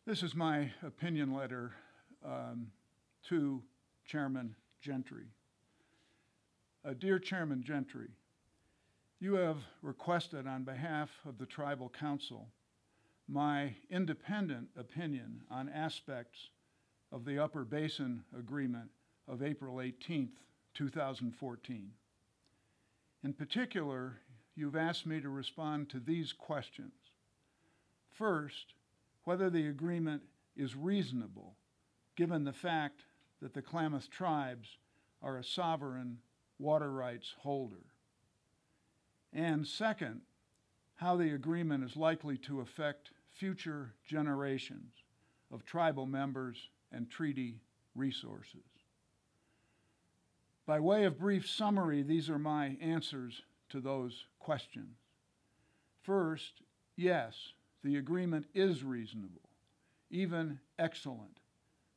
This is my opinion letter to Chairman Gentry. Dear Chairman Gentry, you have requested on behalf of the Tribal Council my independent opinion on aspects of the Upper Basin Agreement of April 18th, 2014. In particular, you've asked me to respond to these questions. First, whether the agreement is reasonable, given the fact that the Klamath tribes are a sovereign water rights holder. And second, how the agreement is likely to affect future generations of tribal members and treaty resources. By way of brief summary, these are my answers to those questions. First, yes, the agreement is reasonable, even excellent,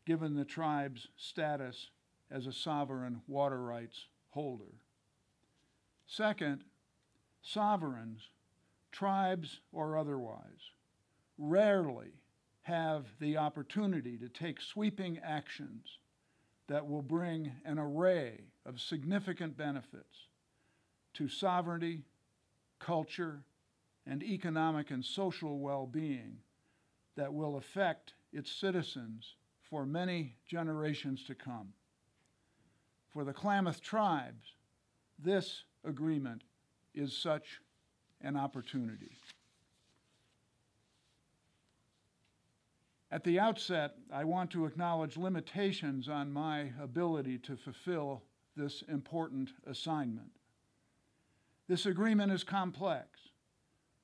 given the tribe's status as a sovereign water rights holder. Second, sovereigns, tribes or otherwise, rarely have the opportunity to take sweeping actions that will bring an array of significant benefits to sovereignty, culture, and economic and social well-being that will affect its citizens for many generations to come. For the Klamath tribes, this agreement is such an opportunity. At the outset, I want to acknowledge limitations on my ability to fulfill this important assignment. This agreement is complex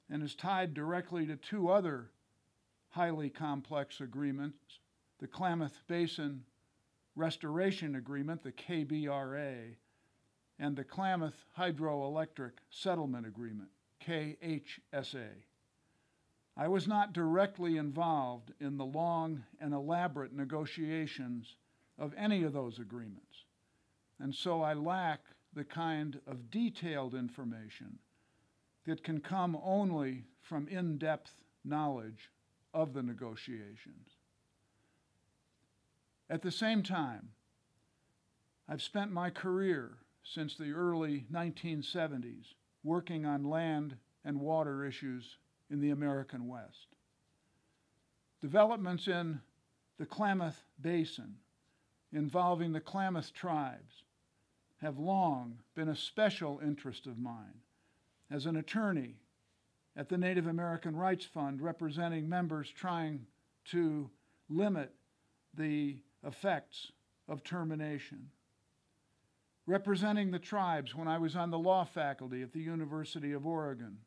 and is tied directly to two other highly complex agreements, the Klamath Basin Restoration Agreement, the KBRA, and the Klamath Hydroelectric Settlement Agreement, KHSA. I was not directly involved in the long and elaborate negotiations of any of those agreements, and so I lack the kind of detailed information that can come only from in-depth knowledge of the negotiations. At the same time, I've spent my career since the early 1970s working on land and water issues in the American West. Developments in the Klamath Basin involving the Klamath tribes have long been a special interest of mine as an attorney at the Native American Rights Fund representing members trying to limit the effects of termination. Representing the tribes when I was on the law faculty at the University of Oregon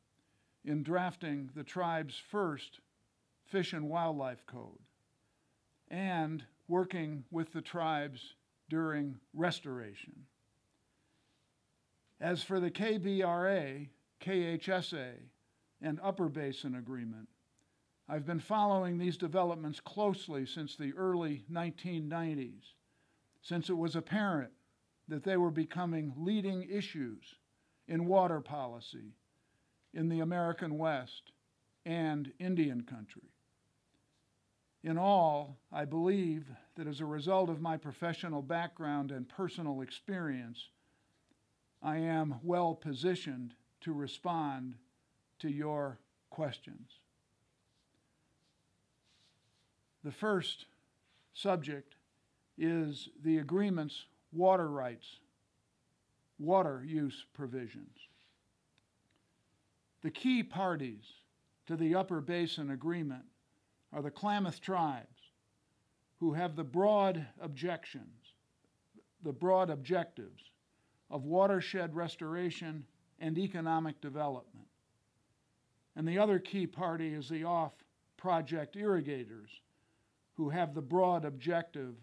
in drafting the tribe's first Fish and Wildlife Code, and working with the tribes during restoration. As for the KBRA, KHSA, and Upper Basin Agreement, I've been following these developments closely since the early 1990s, since it was apparent that they were becoming leading issues in water policy in the American West and Indian country. In all, I believe that as a result of my professional background and personal experience, I am well positioned to respond to your questions. The first subject is the agreement's water rights, water use provisions. The key parties to the Upper Basin Agreement are the Klamath tribes, who have the broad objectives of watershed restoration and economic development. And the other key party is the off-project irrigators, who have the broad objective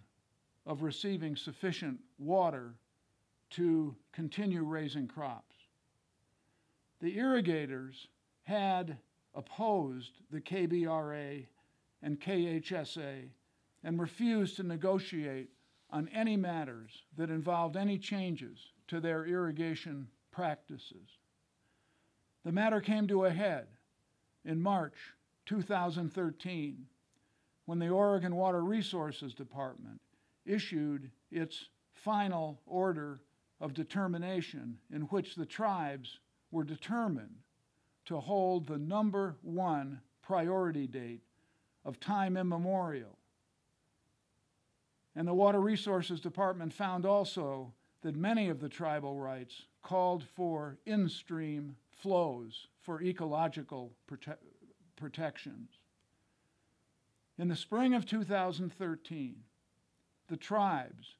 of receiving sufficient water to continue raising crops. The irrigators had opposed the KBRA and KHSA and refused to negotiate on any matters that involved any changes to their irrigation practices. The matter came to a head in March 2013 when the Oregon Water Resources Department issued its final order of determination, in which the tribes were determined to hold the #1 priority date of time immemorial. And the Water Resources Department found also that many of the tribal rights called for in-stream flows for ecological protections. In the spring of 2013, the tribes,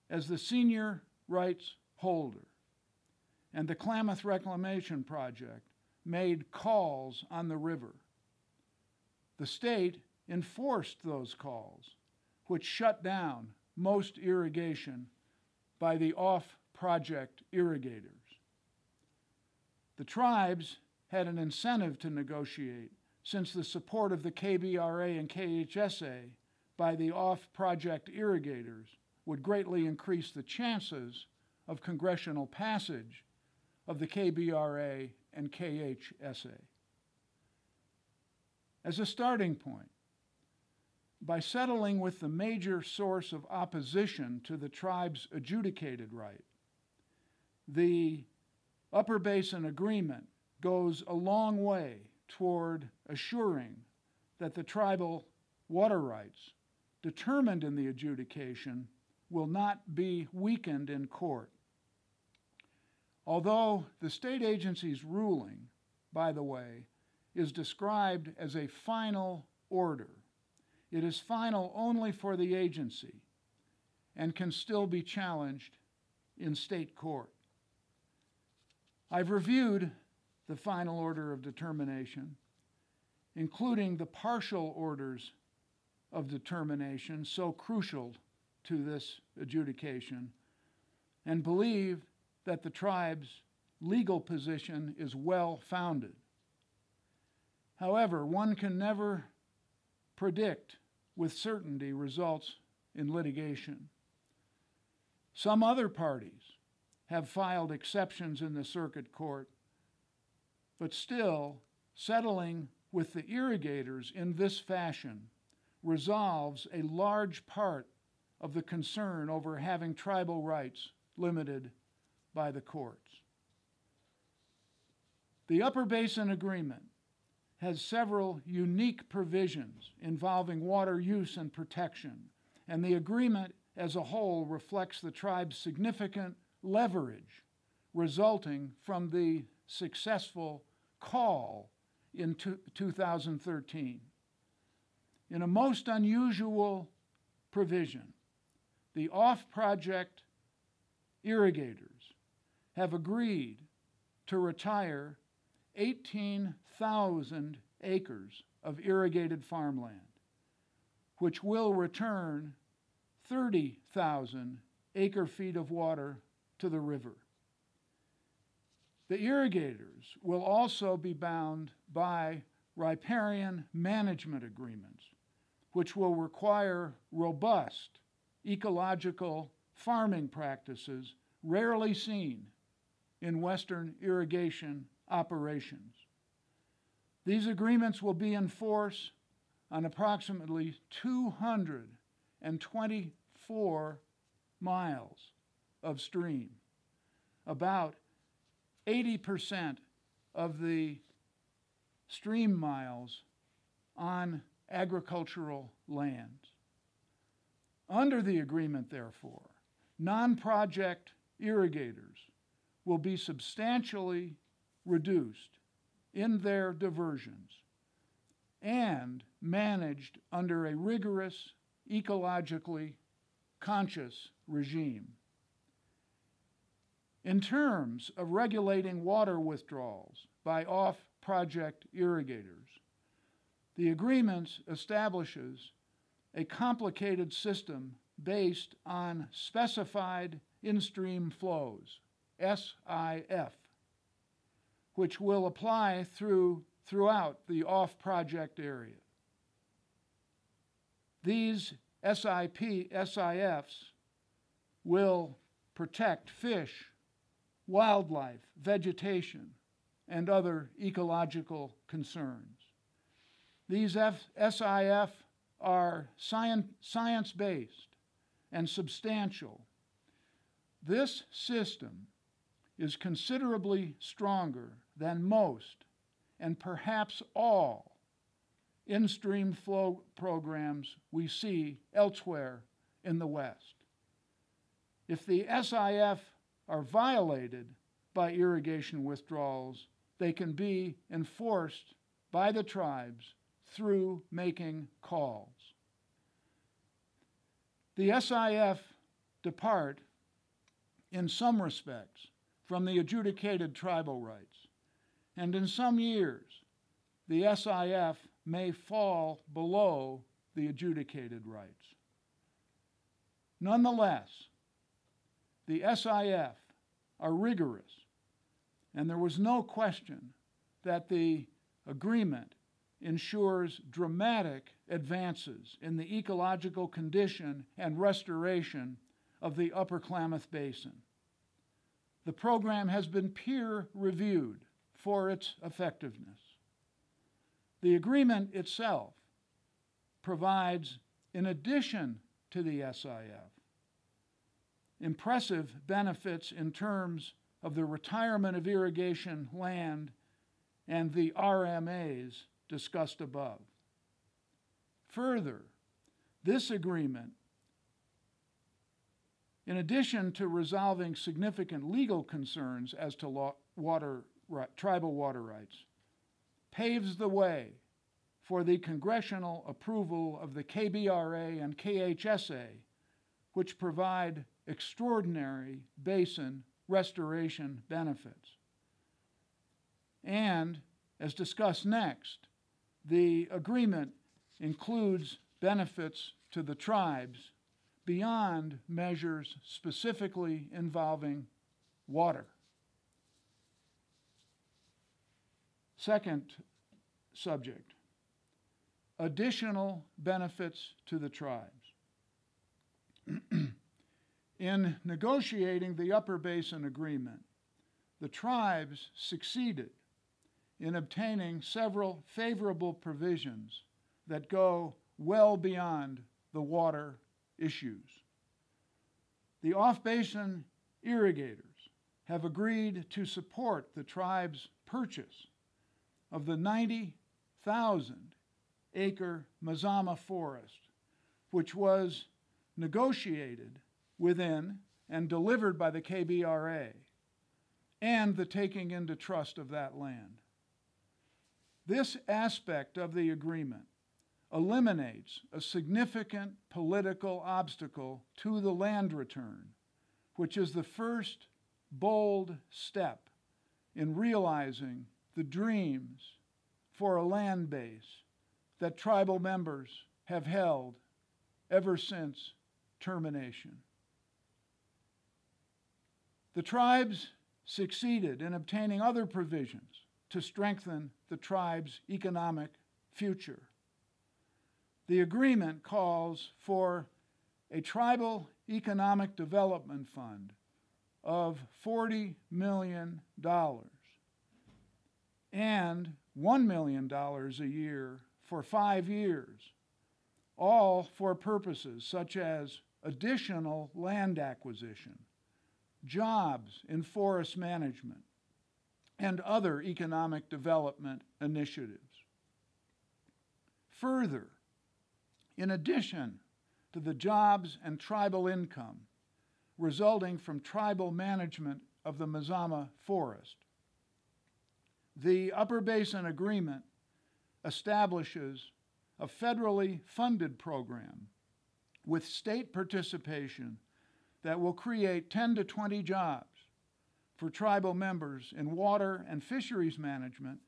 as the senior rights holder, and the Klamath Reclamation Project made calls on the river. The state enforced those calls, which shut down most irrigation by the off-project irrigators. The tribes had an incentive to negotiate, since the support of the KBRA and KHSA by the off-project irrigators would greatly increase the chances of congressional passage of the KBRA and KHSA. As a starting point, by settling with the major source of opposition to the tribe's adjudicated right, the Upper Basin Agreement goes a long way toward assuring that the tribal water rights determined in the adjudication will not be weakened in court. Although the state agency's ruling, by the way, is described as a final order, it is final only for the agency and can still be challenged in state court. I've reviewed the final order of determination, including the partial orders of determination so crucial to this adjudication, and believe that the tribe's legal position is well-founded. However, one can never predict with certainty results in litigation. Some other parties have filed exceptions in the circuit court, but still, settling with the irrigators in this fashion resolves a large part of the concern over having tribal rights limited by the courts. The Upper Basin Agreement has several unique provisions involving water use and protection, and the agreement as a whole reflects the tribe's significant leverage resulting from the successful call in 2013. In a most unusual provision, the off-project irrigators have agreed to retire 18,000 acres of irrigated farmland, which will return 30,000 acre-feet of water to the river. The irrigators will also be bound by riparian management agreements, which will require robust ecological farming practices rarely seen in Western irrigation operations. These agreements will be in force on approximately 224 miles of stream, about 80% of the stream miles on agricultural lands. Under the agreement, therefore, non-project irrigators will be substantially reduced in their diversions and managed under a rigorous, ecologically conscious regime. In terms of regulating water withdrawals by off-project irrigators, the agreement establishes a complicated system based on specified in-stream flows, SIF, which will apply throughout the off-project area. These SIFs will protect fish, wildlife, vegetation, and other ecological concerns. These SIF are science-based and substantial, this system is considerably stronger than most and perhaps all in-stream flow programs we see elsewhere in the West. If the SIF are violated by irrigation withdrawals, they can be enforced by the tribes through making calls. The SIF depart, in some respects, from the adjudicated tribal rights, and in some years, the SIF may fall below the adjudicated rights. Nonetheless, the SIF are rigorous, and there was no question that the agreement ensures dramatic advances in the ecological condition and restoration of the Upper Klamath Basin. The program has been peer-reviewed for its effectiveness. The agreement itself provides, in addition to the SIF, impressive benefits in terms of the retirement of irrigation land and the RMAs discussed above. Further, this agreement, in addition to resolving significant legal concerns as to tribal water rights, paves the way for the congressional approval of the KBRA and KHSA, which provide extraordinary basin restoration benefits. And, as discussed next, the agreement includes benefits to the tribes beyond measures specifically involving water. Second subject, additional benefits to the tribes. In negotiating the Upper Basin Agreement, the tribes succeeded in obtaining several favorable provisions that go well beyond the water issues. The off-basin irrigators have agreed to support the tribe's purchase of the 90,000-acre Mazama forest, which was negotiated within and delivered by the KBRA, and the taking into trust of that land. This aspect of the agreement eliminates a significant political obstacle to the land return, which is the first bold step in realizing the dreams for a land base that tribal members have held ever since termination. The tribes succeeded in obtaining other provisions to strengthen the tribe's economic future. The agreement calls for a tribal economic development fund of $40 million and $1 million a year for 5 years, all for purposes such as additional land acquisition, jobs in forest management, and other economic development initiatives. Further, in addition to the jobs and tribal income resulting from tribal management of the Mazama forest, the Upper Basin Agreement establishes a federally funded program with state participation that will create 10 to 20 jobs for tribal members in water and fisheries management,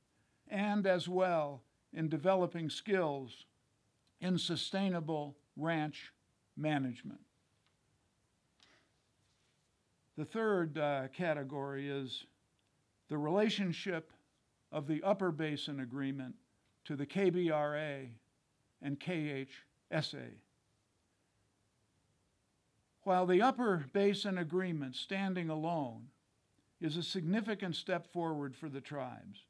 and as well in developing skills in sustainable ranch management. The third category is the relationship of the Upper Basin Agreement to the KBRA and KHSA. While the Upper Basin Agreement standing alone is a significant step forward for the tribes,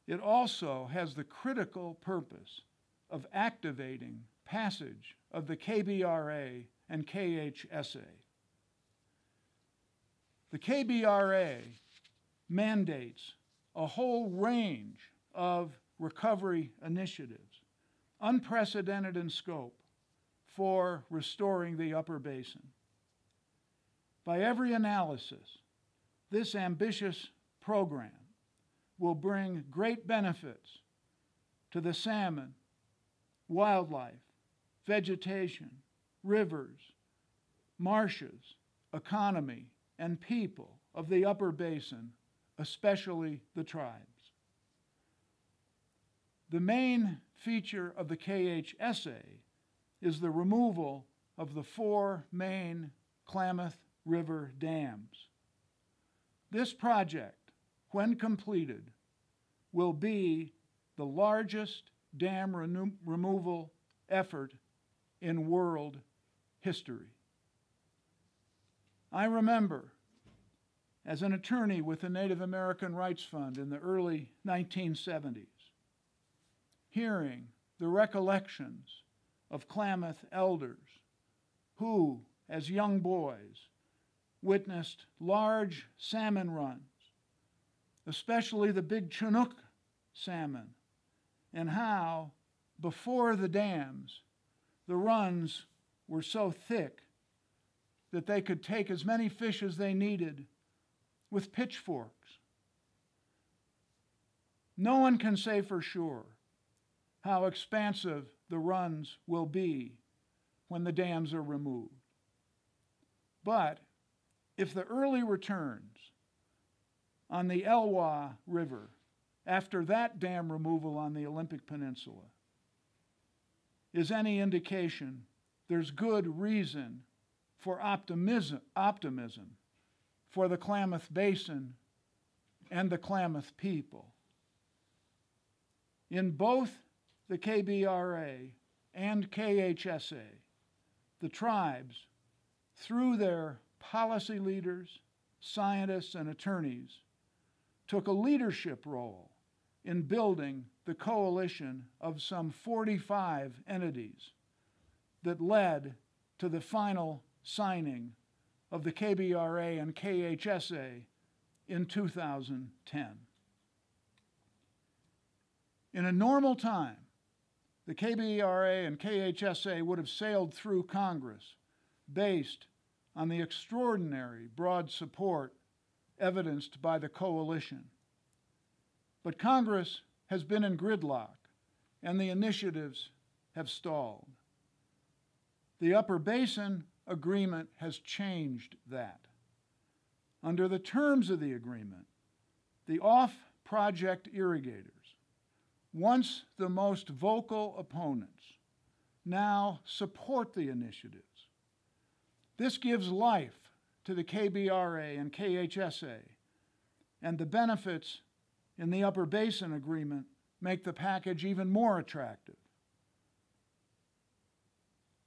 it also has the critical purpose of activating passage of the KBRA and KHSA. The KBRA mandates a whole range of recovery initiatives, unprecedented in scope, for restoring the upper basin. By every analysis, this ambitious program will bring great benefits to the salmon, wildlife, vegetation, rivers, marshes, economy, and people of the upper basin, especially the tribes. The main feature of the KHSA is the removal of the 4 main Klamath River dams. This project, when completed, will be the largest dam removal effort in world history. I remember, as an attorney with the Native American Rights Fund in the early 1970s, hearing the recollections of Klamath elders who, as young boys, witnessed large salmon runs, especially the big Chinook salmon, and how, before the dams, the runs were so thick that they could take as many fish as they needed with pitchforks. No one can say for sure how expansive the runs will be when the dams are removed. But if the early returns on the Elwha River after that dam removal on the Olympic Peninsula is any indication, there's good reason for optimism for the Klamath Basin and the Klamath people. In both the KBRA and KHSA, the tribes, through their policy leaders, scientists, and attorneys, took a leadership role in building the coalition of some 45 entities that led to the final signing of the KBRA and KHSA in 2010. In a normal time, the KBRA and KHSA would have sailed through Congress based on the extraordinary broad support evidenced by the coalition. But Congress has been in gridlock, and the initiatives have stalled. The Upper Basin Agreement has changed that. Under the terms of the agreement, the off-project irrigators, once the most vocal opponents, now support the initiatives. This gives life to the KBRA and KHSA, and the benefits in the Upper Basin Agreement make the package even more attractive.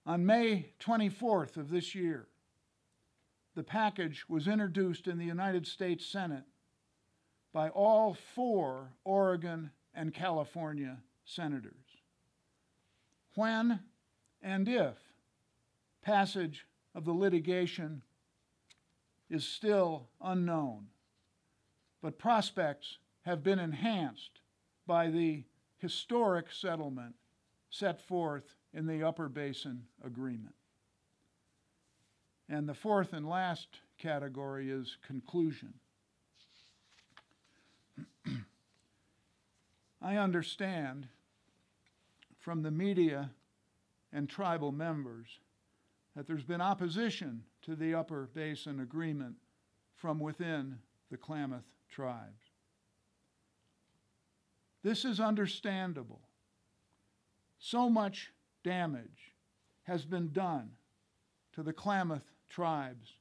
On May 24th of this year, the package was introduced in the United States Senate by all 4 Oregon and California senators. When and if passage of the litigation is still unknown, but prospects have been enhanced by the historic settlement set forth in the Upper Basin Agreement. And the fourth and last category is conclusion. I understand from the media and tribal members that there's been opposition to the Upper Basin Agreement from within the Klamath tribes. This is understandable. So much damage has been done to the Klamath tribes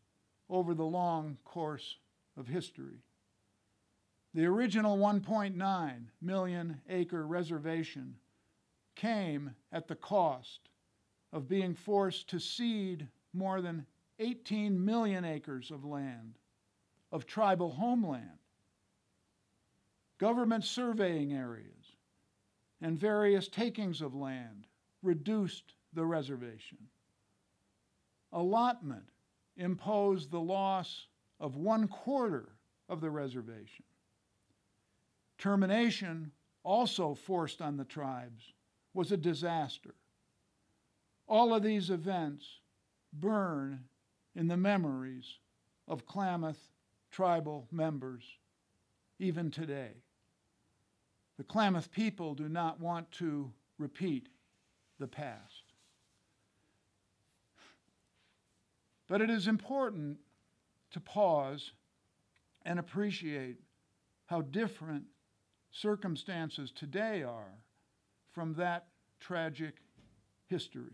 over the long course of history. The original 1.9 million acre reservation came at the cost of being forced to cede more than 18 million acres of land, of tribal homeland, government surveying areas, and various takings of land reduced the reservation. Allotment imposed the loss of 1/4 of the reservation. Termination, also forced on the tribes, was a disaster. All of these events burn in the memories of Klamath tribal members even today. The Klamath people do not want to repeat the past. But it is important to pause and appreciate how different circumstances today are from that tragic history.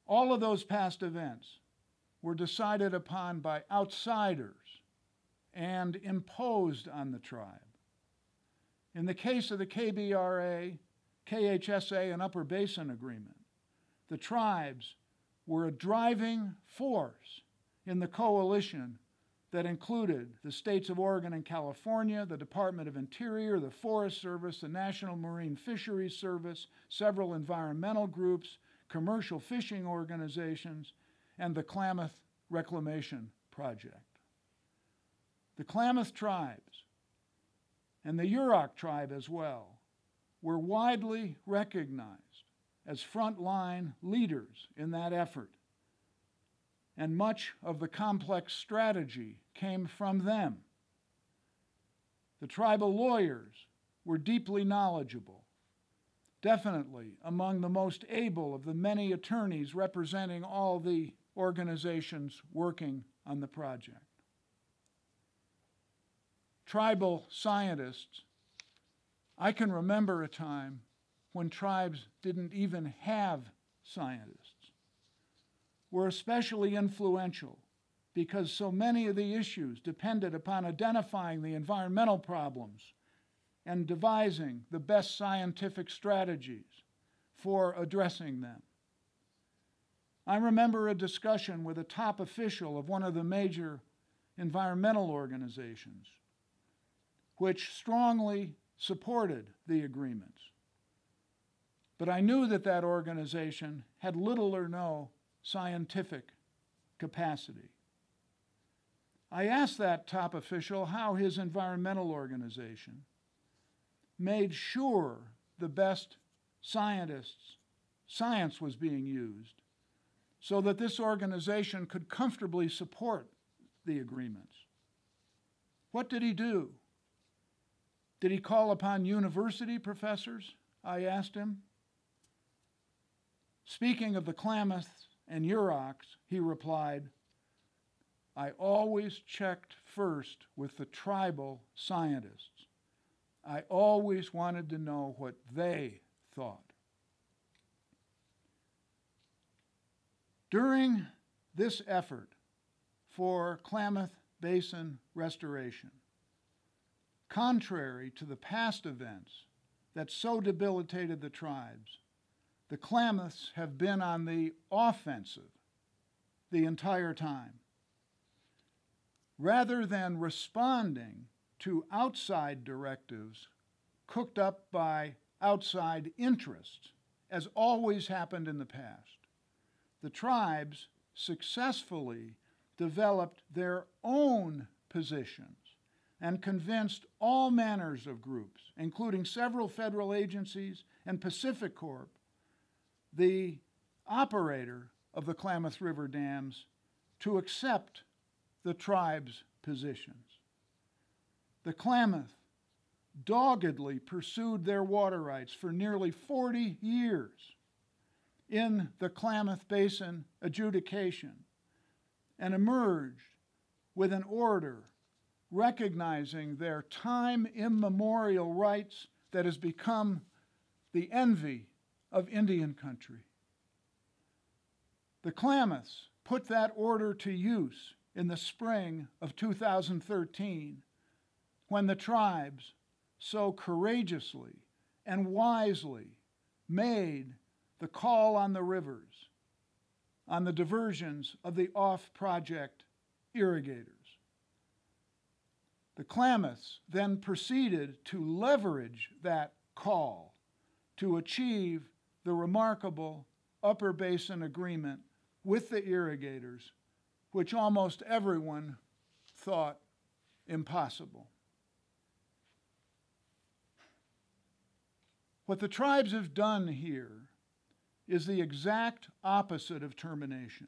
All of those past events were decided upon by outsiders and imposed on the tribe. In the case of the KBRA, KHSA, and Upper Basin Agreement, the tribes were a driving force in the coalition that included the states of Oregon and California, the Department of Interior, the Forest Service, the National Marine Fisheries Service, several environmental groups, commercial fishing organizations, and the Klamath Reclamation Project. The Klamath tribes, and the Yurok tribe as well, were widely recognized as frontline leaders in that effort. And much of the complex strategy came from them. The tribal lawyers were deeply knowledgeable, definitely among the most able of the many attorneys representing all the organizations working on the project. Tribal scientists, I can remember a time when tribes didn't even have scientists, were especially influential because so many of the issues depended upon identifying the environmental problems and devising the best scientific strategies for addressing them. I remember a discussion with a top official of one of the major environmental organizations, which strongly supported the agreements. But I knew that that organization had little or no scientific capacity. I asked that top official how his environmental organization made sure the best science was being used so that this organization could comfortably support the agreements. What did he do? Did he call upon university professors? I asked him. Speaking of the Klamaths and Yuroks, he replied, I always checked first with the tribal scientists. I always wanted to know what they thought. During this effort for Klamath Basin restoration, contrary to the past events that so debilitated the tribes, the Klamaths have been on the offensive the entire time. Rather than responding to outside directives cooked up by outside interests, as always happened in the past, the tribes successfully developed their own positions and convinced all manners of groups, including several federal agencies and Pacific Corp, the operator of the Klamath River dams, to accept the tribe's positions. The Klamath doggedly pursued their water rights for nearly 40 years in the Klamath Basin adjudication and emerged with an order recognizing their time immemorial rights that has become the envy of Indian country. The Klamaths put that order to use in the spring of 2013 when the tribes so courageously and wisely made the call on the rivers, on the diversions of the off-project irrigators. The Klamaths then proceeded to leverage that call to achieve the remarkable Upper Basin Agreement with the irrigators, which almost everyone thought impossible. What the tribes have done here is the exact opposite of termination.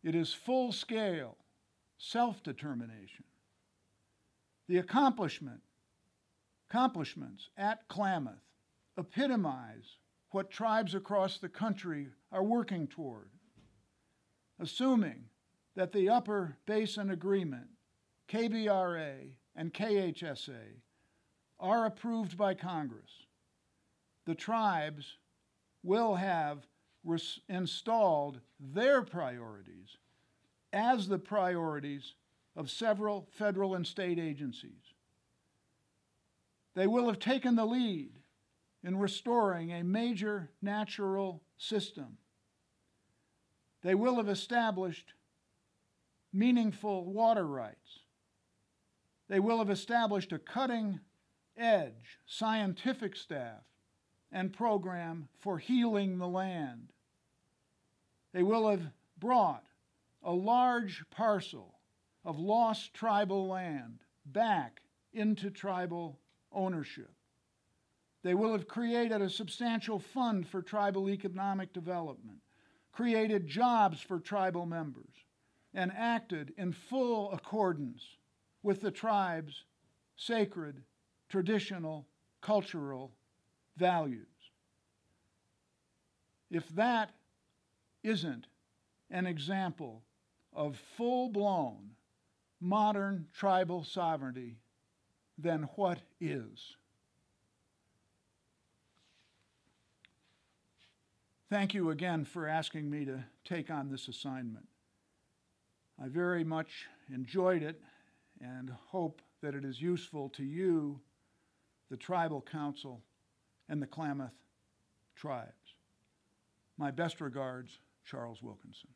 It is full-scale self-determination. The accomplishments at Klamath epitomize what tribes across the country are working toward, assuming that the Upper Basin Agreement, KBRA, and KHSA are approved by Congress. The tribes will have installed their priorities as the priorities of several federal and state agencies. They will have taken the lead in restoring a major natural system. They will have established meaningful water rights. They will have established a cutting-edge scientific staff and program for healing the land. They will have brought a large parcel of lost tribal land back into tribal ownership. They will have created a substantial fund for tribal economic development, created jobs for tribal members, and acted in full accordance with the tribe's sacred, traditional, cultural values. If that isn't an example of full-blown modern tribal sovereignty, then what is? Thank you again for asking me to take on this assignment. I very much enjoyed it and hope that it is useful to you, the Tribal Council, and the Klamath tribes. My best regards, Charles Wilkinson.